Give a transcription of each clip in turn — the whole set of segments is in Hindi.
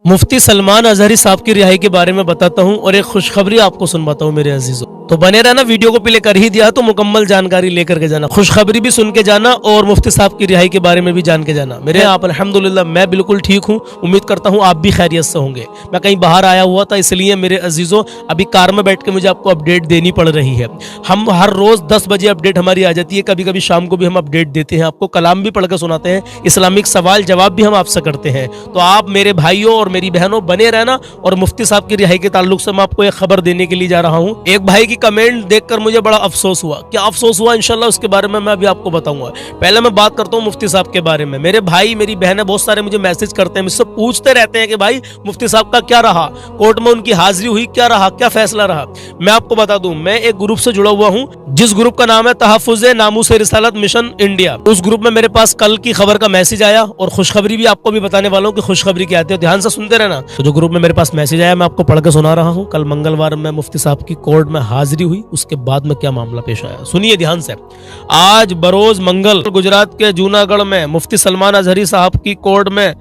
मुफ्ती सलमान अजहरी साहब की रिहाई के बारे में बताता हूं और एक खुशखबरी आपको सुनवाता हूं मेरे अजीजों। तो बने रहना, वीडियो को प्ले कर ही दिया तो मुकम्मल जानकारी लेकर के जाना, खुशखबरी भी सुन के जाना और मुफ्ती साहब की रिहाई के बारे में भी जान के जाना। मेरे आप अल्हम्दुलिल्लाह मैं बिल्कुल ठीक हूँ, उम्मीद करता हूँ आप भी खैरियत से होंगे। मैं कहीं बाहर आया हुआ था इसलिए मेरे अजीजों अभी कार में बैठ के मुझे आपको अपडेट देनी पड़ रही है। हम हर रोज 10 बजे अपडेट हमारी आ जाती है, कभी कभी शाम को भी हम अपडेट देते हैं, आपको कलाम भी पढ़ कर सुनाते हैं, इस्लामिक सवाल जवाब भी हम आपसे करते हैं। तो आप मेरे भाइयों और मेरी बहनों बने रहना। और मुफ्ती साहब की रिहाई के ताल्लुक से मैं आपको एक खबर देने के लिए जा रहा हूँ। एक भाई की कमेंट देखकर मुझे बड़ा अफसोस हुआ। क्या अफसोस हुआ इंशाल्लाह उसके बारे में मैं अभी आपको बताऊंगा। पहले मैं बात करता हूँ मुफ्ती साहब के बारे में। मेरे भाई मेरी बहनें बहुत सारे मुझे मैसेज करते हैं, मुझसे पूछते रहते हैं कि भाई मुफ्ती साहब का क्या रहा, कोर्ट में उनकी हाजिरी हुई, क्या रहा, क्या फैसला रहा। मैं आपको बता दूं, मैं एक ग्रुप से जुड़ा हुआ हूँ जिस ग्रुप का नाम है तहफ़्फ़ुज़ नामूस रिसालत मिशन इंडिया। उस ग्रुप में मेरे पास कल की खबर का मैसेज आया और खुशखबरी भी आपको भी बताने वाला हूँ कि खुशखबरी क्या आती है, ध्यान से सुनते रहना। तो जो ग्रुप में मेरे पास मैसेज आया मैं आपको पढ़ के सुना रहा हूँ। कल मंगलवार में मुफ्ती साहब की कोर्ट में हाजिरी हुई, उसके बाद में क्या मामला पेश आया सुनिए ध्यान से। आज बरोज मंगल गुजरात के जूनागढ़ में मुफ्ती सलमान अजहरी साहब की कोर्ट में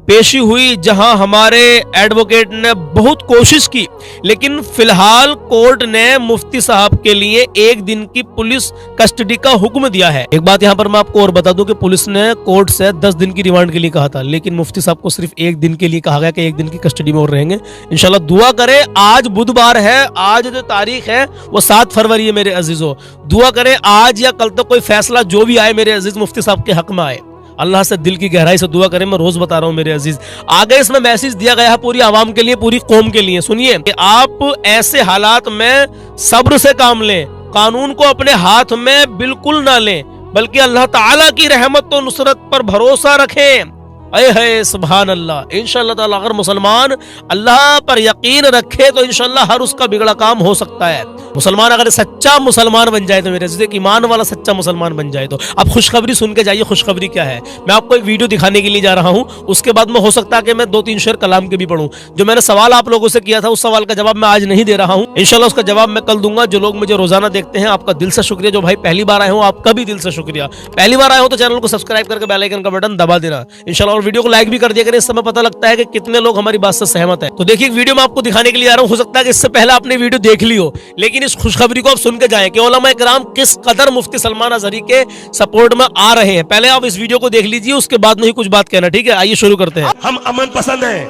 पेशी हुई, जहां हमारे एडवोकेट ने बहुत कोशिश की, लेकिन फिलहाल कोर्ट ने मुफ्ती साहब के लिए 1 दिन की पुलिस कस्टडी का हुक्म दिया है। एक बात यहां पर मैं आपको और बता दूं कि पुलिस ने कोर्ट से 10 दिन की रिमांड के लिए कहा था, लेकिन मुफ्ती साहब को सिर्फ 1 दिन के लिए कहा गया कि 1 दिन की कस्टडी में और रहेंगे। इंशाल्लाह दुआ करें, आज बुधवार है, आज जो तारीख है वो 7 फरवरी है मेरे अजीजों। दुआ करें आज या कल तक कोई फैसला जो भी आए मेरे अजीज मुफ्ती साहब के हक में आए। अल्लाह से दिल की गहराई से दुआ करें, मैं रोज बता रहा हूं मेरे अजीज। आगे इसमें मैसेज दिया गया है पूरी आवाम के लिए, पूरी कौम के लिए। सुनिए कि आप ऐसे हालात में सब्र से काम लें, कानून को अपने हाथ में बिल्कुल ना लें, बल्कि अल्लाह ताला की रहमत और नुसरत पर भरोसा रखें। है सुभान अल्लाह। इंशाअल्लाह ताला अगर मुसलमान अल्लाह पर यकीन रखे तो इंशाअल्लाह हर उसका बिगड़ा काम हो सकता है। मुसलमान अगर सच्चा मुसलमान बन जाए तो मेरे अज़ीज़, ईमान वाला सच्चा मुसलमान बन जाए तो। अब खुशखबरी सुन के जाइए, खुशखबरी क्या है मैं आपको एक वीडियो दिखाने के लिए जा रहा हूं। उसके बाद में हो सकता है कि मैं 2-3 शेर कलाम के भी पढ़ूं। जो मैंने सवाल आप लोगों से किया था उस सवाल का जवाब मैं आज नहीं दे रहा हूं, इंशाअल्लाह उसका जवाब मैं कल दूंगा। जो लोग मुझे रोजाना देखते हैं आपका दिल से शुक्रिया, जो भाई पहली बार आए हो आपका भी दिल से शुक्रिया। पहली बार आए हो तो चैनल को सब्सक्राइब करके बेल आइकन का बटन दबा देना इंशाअल्लाह, और वीडियो को लाइक भी कर दिया करें, इस समय पता लगता है कि कितने लोग हमारी बात से सहमत हैं। तो देखिए वीडियो में आपको दिखाने के लिए आ रहा हूं, हो सकता है कि इससे पहले आपने वीडियो देख ली हो, लेकिन इस खुशखबरी को आप सुन के जाएं कि उलमा इकराम किस कदर मुफ्ती सलमान अजहरी के सपोर्ट में आ रहे हैं। पहले आप इस वीडियो को देख लीजिए, उसके बाद में ही कुछ बात कहना, ठीक है। आइए शुरू करते हैं। हम अमन पसंद हैं,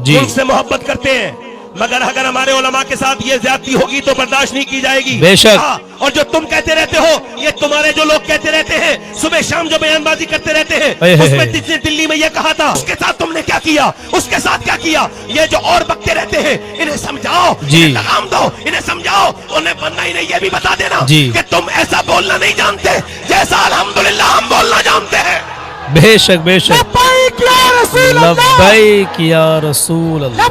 मुल्क से मोहब्बत करते हैं, मगर अगर हमारे उलमा के साथ ये ज्यादती होगी तो बर्दाश्त नहीं की जाएगी। बेशक। और जो तुम कहते रहते हो, ये तुम्हारे जो लोग कहते रहते हैं, सुबह शाम जो बयानबाजी करते रहते हैं, उसमें जिसने दिल्ली में ये कहा था उसके साथ तुमने क्या किया, उसके साथ क्या किया। ये जो और बकते रहते हैं इन्हें समझाओ, इन्हें लगाम दो, इन्हें समझाओ, उन्हें बनना ही नहीं ये भी बता देना कि तुम ऐसा बोलना नहीं जानते जैसा अल्हम्दुलिल्लाह हम बोलना जानते हैं। बेशक बेशक। लब्बैक या रसूल अल्लाह।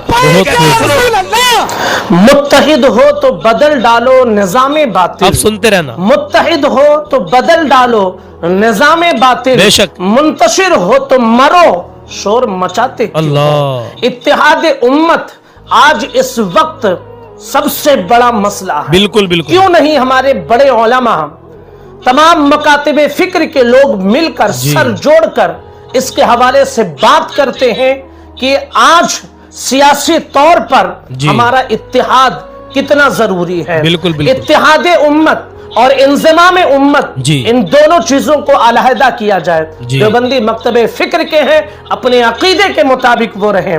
मुत्तहिद हो तो बदल डालो निज़ामे बातिल। अब सुनते रहना। मुत्तहिद हो तो बदल डालो निज़ामे बातिल। बेशक। मुंतशिर हो तो मरो शोर मचाते क्यों। अल्लाह। इत्तेहाद उम्मत आज इस वक्त सबसे बड़ा मसला है। बिल्कुल बिल्कुल। क्यों नहीं हमारे बड़े उलमा, तमाम मकातिबे फिक्र के लोग मिलकर सर जोड़कर इसके हवाले से बात करते हैं कि आज सियासी तौर पर हमारा इत्तेहाद कितना जरूरी है। बिल्कुल बिल्कुल। इत्तेहाद उम्मत और इंज़िमाम उम्मत, इन दोनों चीजों को अलहदा किया जाए। देवबंदी मकतबे फिक्र के हैं, अपने अकीदे के मुताबिक वो रहें।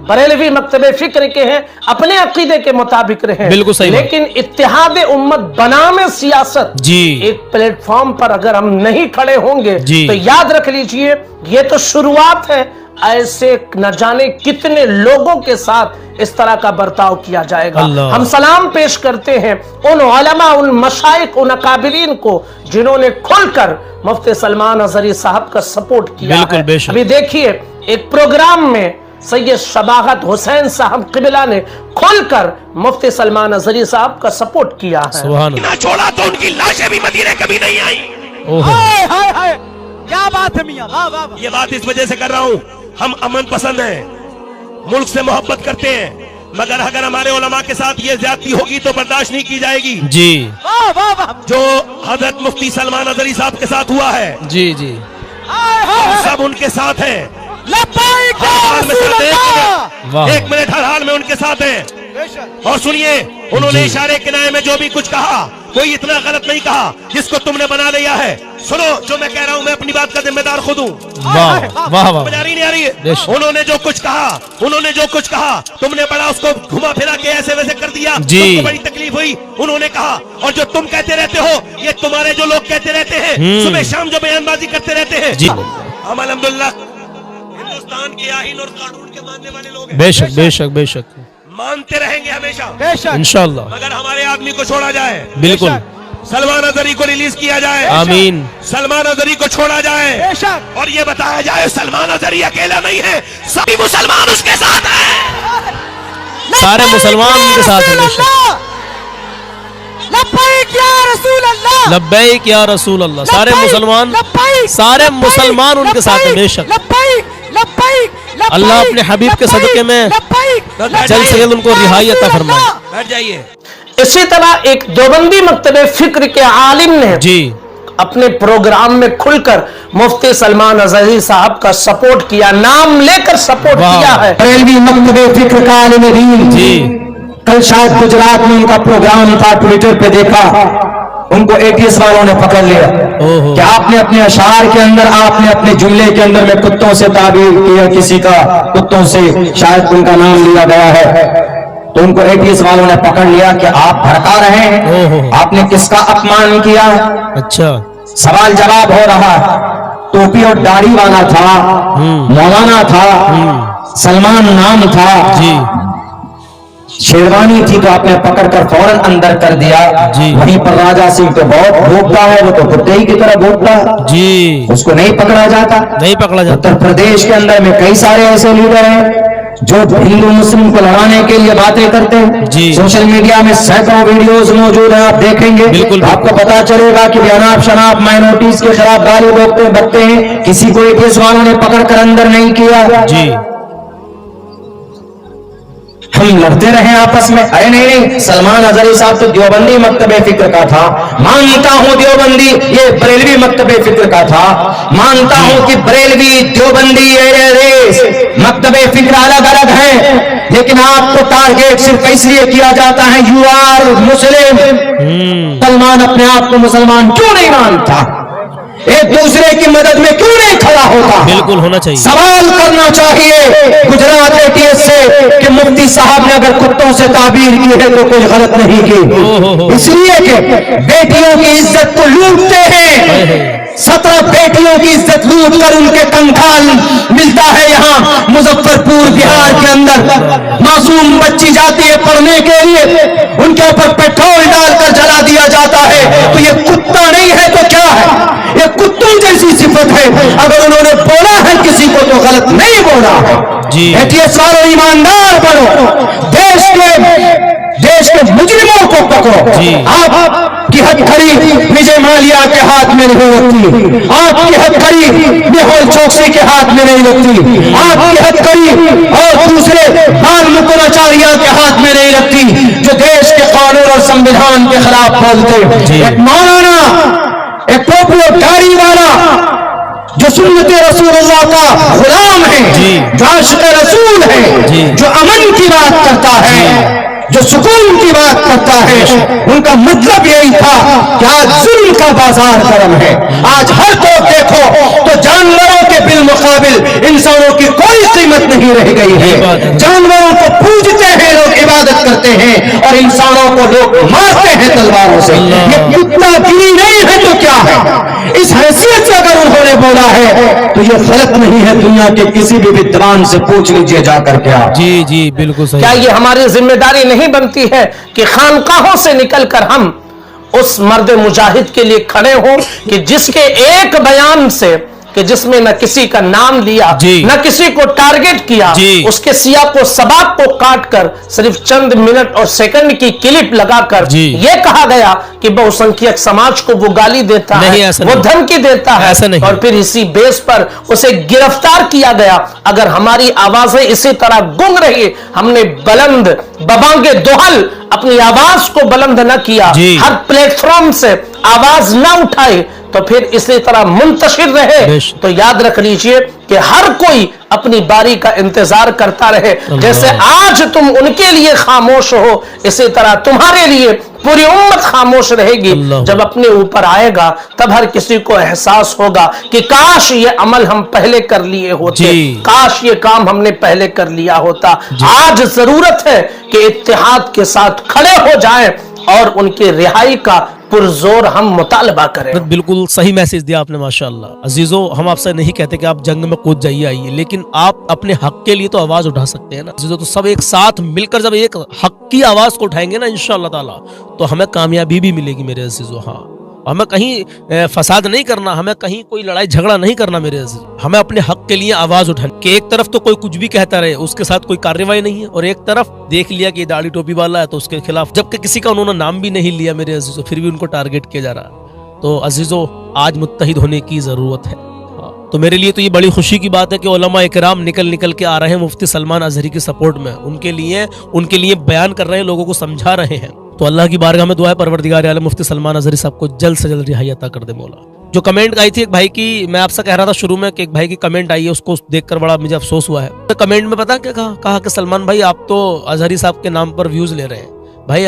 बरेलवी मकतबे फिक्र के हैं, अपने अकीदे के मुताबिक रहें। बिल्कुल सही। लेकिन इत्तेहाद उम्मत बनामे सियासत एक प्लेटफॉर्म पर अगर हम नहीं खड़े होंगे तो याद रख लीजिए ये तो शुरुआत है। ऐसे न जाने कितने लोगों के साथ इस तरह का बर्ताव किया जाएगा। हम सलाम पेश करते हैं उन उलमा, उन मशाइख, उन अकाबिरीन को जिन्होंने खुलकर मुफ्ती सलमान अजहरी साहब का सपोर्ट किया है। अभी देखिए एक प्रोग्राम में सैयद शबाहत हुसैन साहब क़िबला ने खुलकर मुफ्ती सलमान अजहरी साहब का सपोर्ट किया है। ना छोड़ा तो उनकी लाशें भी मदीने कभी नहीं आई। हाय हाय हाय, क्या बात है मियां, वाह वाह। ये बात इस वजह से कर रहा हूँ, हम अमन पसंद हैं, मुल्क से मोहब्बत करते हैं, मगर अगर हमारे उलमा के साथ ये ज्यादती होगी तो बर्दाश्त नहीं की जाएगी। वाह वाह वाह। जो हजरत मुफ्ती सलमान अजहरी साहब के साथ हुआ है, जी सब उनके साथ है। लब्बैक या रसूल अल्लाह। वाह। 1 मिनट हर हाल में उनके साथ हैं। बेशक। और सुनिए, उन्होंने इशारे किनारे में जो भी कुछ कहा, कोई इतना गलत नहीं कहा जिसको तुमने बना लिया है। सुनो, जो मैं कह रहा हूं, मैं अपनी बात का जिम्मेदार खुद हूं। वाह वाह वाह। समझ आ रही नहीं आ रही है? बेशक। उन्होंने जो कुछ कहा, तुमने बड़ा उसको घुमा फिरा के ऐसे वैसे कर दिया, जी। तुमको बड़ी तकलीफ हुई। उन्होंने कहा, और जो तुम कहते रहते हो, ये तुम्हारे जो लोग कहते रहते हैं, सुबह शाम जो बयानबाजी करते रहते हैं, जी। हम अल्हम्दुलिल्लाह हिंदुस्तान के आईन और कानून के मानने वाले लोग हैं। बेशक बेशक बेशक, मानते रहेंगे हमेशा, बेशक। इंशाल्लाह। मगर हमारे आदमी को छोड़ा जाए, बिल्कुल। सलमान अजहरी को रिलीज किया जाए, आमीन। सलमान अजहरी को छोड़ा जाए, बेशक। और ये बताया जाए सलमान अजहरी अकेला नहीं है, सभी मुसलमान उसके साथ हैं। सारे मुसलमान उनके साथ हैं। बेशक। लब्बैक या रसूल अल्लाह। लब्बैक या रसूल अल्लाह। सारे लब्बैक, मुसलमान, लब्बैक, सारे लब्बैक, मुसलमान उनके साथ हैं। लब्बैक, बेशक। लब्बैक, लब्बैक, लब्बैक, अल्लाह अपने हबीब के लब्बैक, सदके में लब्बैक, जल्द से जल्द उनको या रिहाई अता रसूल फरमाए। अल्लाह। बैठ जाइए। इसी तरह एक देवबंदी मकतबे फिक्र के आलिम ने जी अपने प्रोग्राम में खुलकर मुफ्ती सलमान अजहरी साहब का सपोर्ट किया, नाम लेकर सपोर्ट वाह। किया है। बरेलवी मकतबे फिक्र का आलिम दीन जी। कल शायद गुजरात में उनका प्रोग्राम था, ट्विटर पे देखा, उनको एटीएस वालों ने पकड़ लिया ओहो। कि आपने अपने अशार के अंदर, आपने अपने जुमले के अंदर में कुत्तों से ताबीर किया, किसी का कुत्तों से शायद उनका नाम लिया गया है। तो उनको एटीएस वालों ने पकड़ लिया कि आप भड़का रहे हैं, ओहो। आपने किसका अपमान किया। अच्छा। सवाल जवाब हो रहा है। टोपी और दाढ़ी वाला था, मौलाना था, सलमान नाम था, जी शेरवानी थी, तो आपने पकड़कर फौरन अंदर कर दिया। जी। वहीं पर राजा सिंह तो बहुत भोगता है, वो तो कुत्ते ही की तरह भोगता, जी। उसको नहीं पकड़ा जाता। नहीं पकड़ा जाता। उत्तर प्रदेश के अंदर में कई सारे ऐसे लीडर हैं जो हिंदू मुस्लिम को लड़ाने के लिए बातें करते हैं। जी। सोशल मीडिया में सैकड़ों वीडियोस मौजूद हैं, आप देखेंगे बिल्कुल। तो आपको पता चलेगा कि अनाप शनाप माइनॉरिटीज के खिलाफ गाली बकते हैं। किसी को एटीएस वालों ने पकड़कर अंदर नहीं किया। जी। हम लड़ते रहे आपस में। अरे नहीं, सलमान अजहरी साहब तो देवबंदी मकतबे फिक्र का था, मानता हूं देवबंदी ये बरेलवी मकतबे फिक्र का था, मानता हूं कि बरेलवी देवबंदी मकतबे फिक्र अलग अलग है, लेकिन आपको टारगेट सिर्फ इसलिए किया जाता है यू आर मुस्लिम। सलमान अपने आप को मुसलमान क्यों नहीं मानता? एक दूसरे की मदद में क्यों नहीं खड़ा होता? बिल्कुल होना चाहिए। सवाल करना चाहिए गुजरात एटीएस से कि मुफ्ती साहब ने अगर कुत्तों से ताबीर की है तो कोई गलत नहीं की, इसलिए कि बेटियों की इज्जत को लूटते हैं। 17 बेटियों की इज्जत लूट कर उनके कंकाल मिलता है यहाँ मुजफ्फरपुर बिहार के अंदर। मासूम बच्ची जाती है पढ़ने के लिए, उनके ऊपर पेट्रोल डालकर जला दिया जाता है। तो ये कुत्ता नहीं है तो क्या है? ये कुत्तों जैसी सिफत है। अगर उन्होंने बोला है किसी को तो गलत नहीं बोला है। जी। एटीएस वालों ईमानदार बनो, देश के मुजरिमों को पकड़ो। जी। आपकी हथकड़ी विजय माल्या के हाथ में नहीं लगती, आपकी हथकड़ी मेहुल चौकसी के हाथ में नहीं लगती, आपकी हथकड़ी और दूसरे बाल मुकुलाचार्य के हाथ में नहीं लगती जो देश के कानून और संविधान के खिलाफ बोलते। एक मौलाना, एक टोपी और दाढ़ी वाला जो सुन्नते रसूलुल्लाह का गुलाम है, जो आशिक़ रसूल है, जो अमन की बात करता है, जो सुकून की बात करता है, उनका मतलब यही था कि आज जुल्म का बाजार गर्म है। आज हर को देखो तो जानवरों के बिल मुकाबिल इंसानों की कोई कीमत नहीं रह गई है। जानवरों को पूजते हैं लोग, इबादत करते हैं, और इंसानों को लोग मारते हैं तलवारों से। ये कुत्तागिरी नहीं है तो क्या है? इस हैसियत से अगर उन्होंने बोला है तो ये गलत नहीं है। दुनिया के किसी भी विद्वान से पूछ लीजिए जाकर के आप। जी जी बिल्कुल सही। क्या ये हमारी जिम्मेदारी नहीं बनती है कि खानकाहों से निकलकर हम उस मर्द मुजाहिद के लिए खड़े हों कि जिसके एक बयान से कि जिसमें न किसी का नाम लिया, न किसी को टारगेट किया, उसके सियाक को सबाक को काट कर सिर्फ चंद मिनट और सेकंड की क्लिप लगाकर यह कहा गया कि बहुसंख्यक समाज को वो गाली देता है, वो धमकी देता है, और फिर इसी बेस पर उसे गिरफ्तार किया गया। अगर हमारी आवाजें इसी तरह गूंग रही, हमने बुलंद बबांगे दोहल अपनी आवाज को बुलंद न किया, हर प्लेटफॉर्म से आवाज न उठाई, तो फिर इसी तरह मुंतशिर रहे तो याद रख लीजिए कि हर कोई अपनी बारी का इंतजार करता रहे। जैसे आज तुम उनके लिए खामोश हो, इसी तरह तुम्हारे लिए पूरी उम्मत खामोश रहेगी। जब अपने ऊपर आएगा तब हर किसी को एहसास होगा कि काश ये अमल हम पहले कर लिए होते, काश ये काम हमने पहले कर लिया होता। आज जरूरत है कि इत्तेहाद के साथ खड़े हो जाएं और उनकी रिहाई का पुरजोर हम मुतालबा करें। बिल्कुल सही मैसेज दिया आपने माशाअल्लाह। अजीजों, हम आपसे नहीं कहते कि आप जंग में कूद जाइए आइए, लेकिन आप अपने हक के लिए तो आवाज उठा सकते हैं ना अजीजों। तो सब एक साथ मिलकर जब एक हक की आवाज को उठाएंगे ना इंशाअल्लाह ताला, तो हमें कामयाबी भी मिलेगी मेरे अजीजों। हाँ, हमें कहीं फसाद नहीं करना, हमें कहीं कोई लड़ाई झगड़ा नहीं करना मेरे अजीज। हमें अपने हक के लिए आवाज उठानी कि एक तरफ तो कोई कुछ भी कहता रहे, उसके साथ कोई कार्रवाई नहीं है, और एक तरफ देख लिया कि दाढ़ी टोपी वाला है तो उसके खिलाफ, जबकि किसी का उन्होंने नाम भी नहीं लिया मेरे अजीजों, फिर भी उनको टारगेट किया जा रहा। तो अजीजों, आज मुत्तहिद होने की जरूरत है। तो मेरे लिए तो ये बड़ी खुशी की बात है कि उलमा इकराम निकल के आ रहे हैं मुफ्ती सलमान अजहरी की सपोर्ट में, उनके लिए बयान कर रहे हैं, लोगों को समझा रहे हैं। तो अल्लाह की बारगाह में दुआ है परवरदिगार आलम मुफ्ती सलमान अजहरी साहब को जल्द से जल्द रिहाई अता कर दे मौला। जो कमेंट आई थी एक भाई की, मैं आपसे कह रहा था शुरू में कि एक भाई की कमेंट आई है, उसको देखकर बड़ा मुझे अफसोस हुआ है। तो कमेंट में पता क्या कहा कि सलमान भाई आप तो अजहरी साहब के नाम पर व्यूज ले रहे हैं। भाई